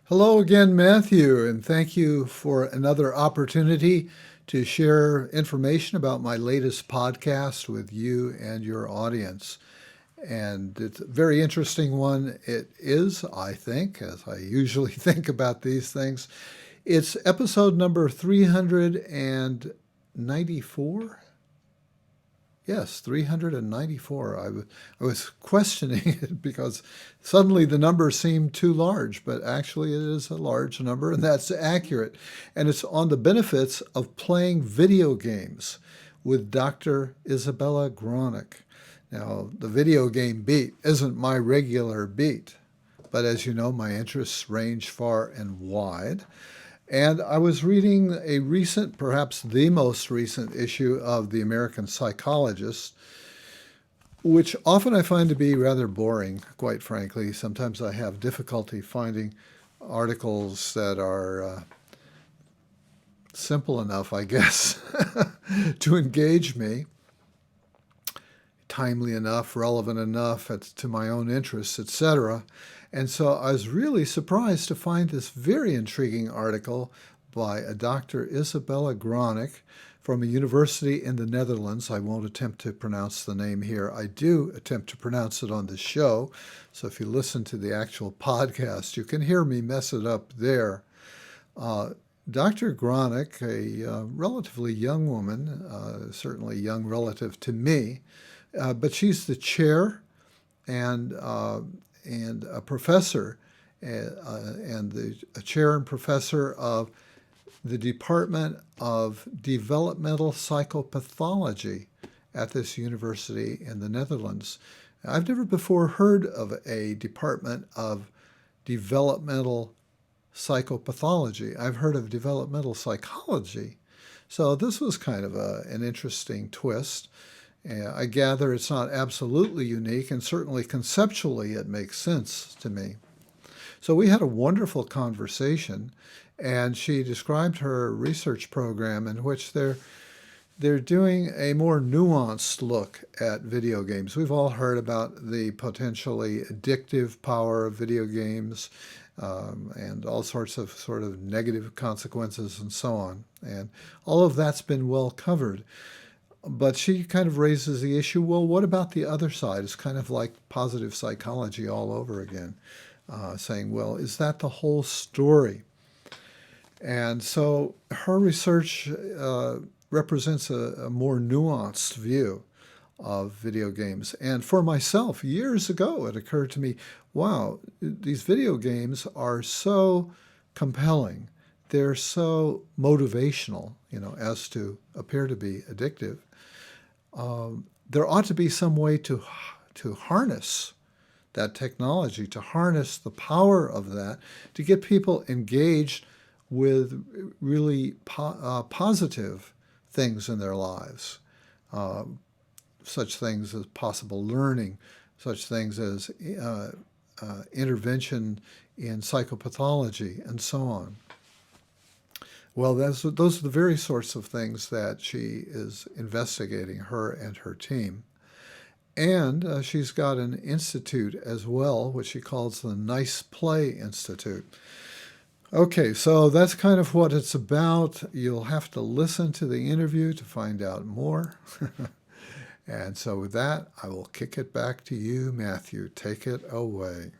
Hello again, Matthew, and thank you for another opportunity to share information about my latest podcast with you and your audience. And it's a very interesting one. It is, I think, as I usually think about these things. It's episode number 394. Yes, 394. I was questioning it because suddenly the number seemed too large, but actually it is a large number, and that's accurate. And it's on the benefits of playing video games with Dr. Isabela Granic. Now, the video game beat isn't my regular beat, but as you know, my interests range far and wide. And I was reading a recent, perhaps the most recent issue of The American Psychologist, which often I find to be rather boring, quite frankly. Sometimes I have difficulty finding articles that are simple enough, I guess, to engage me, timely enough, relevant enough to my own interests, etc. And so I was really surprised to find this very intriguing article by a Dr. Isabela Granic from a university in the Netherlands. I won't attempt to pronounce the name here. I do attempt to pronounce it on the show. So if you listen to the actual podcast, you can hear me mess it up there. Dr. Granic, a relatively young woman, certainly young relative to me, but she's the chair and a professor, a chair and professor of the Department of Developmental Psychopathology at this university in the Netherlands. I've never before heard of a Department of Developmental Psychopathology. I've heard of developmental psychology. So this was kind of an interesting twist. I gather it's not absolutely unique, and certainly conceptually it makes sense to me. So we had a wonderful conversation, and she described her research program in which they're doing a more nuanced look at video games. We've all heard about the potentially addictive power of video games and all sorts of sort of negative consequences and so on. And all of that's been well covered. But she kind of raises the issue, well, what about the other side? It's kind of like positive psychology all over again, saying, well, is that the whole story? And so her research represents a more nuanced view of video games. And for myself, years ago, it occurred to me, wow, these video games are so compelling. They're so motivational, as to appear to be addictive. There ought to be some way to harness that technology, to harness the power of that, to get people engaged with really positive things in their lives, such things as possible learning, such things as intervention in psychopathology, and so on. Well, those are the very sorts of things that she is investigating, her and her team. And she's got an institute as well, which she calls the Nice Play Institute. Okay, so that's kind of what it's about. You'll have to listen to the interview to find out more. And so with that, I will kick it back to you, Matthew. Take it away.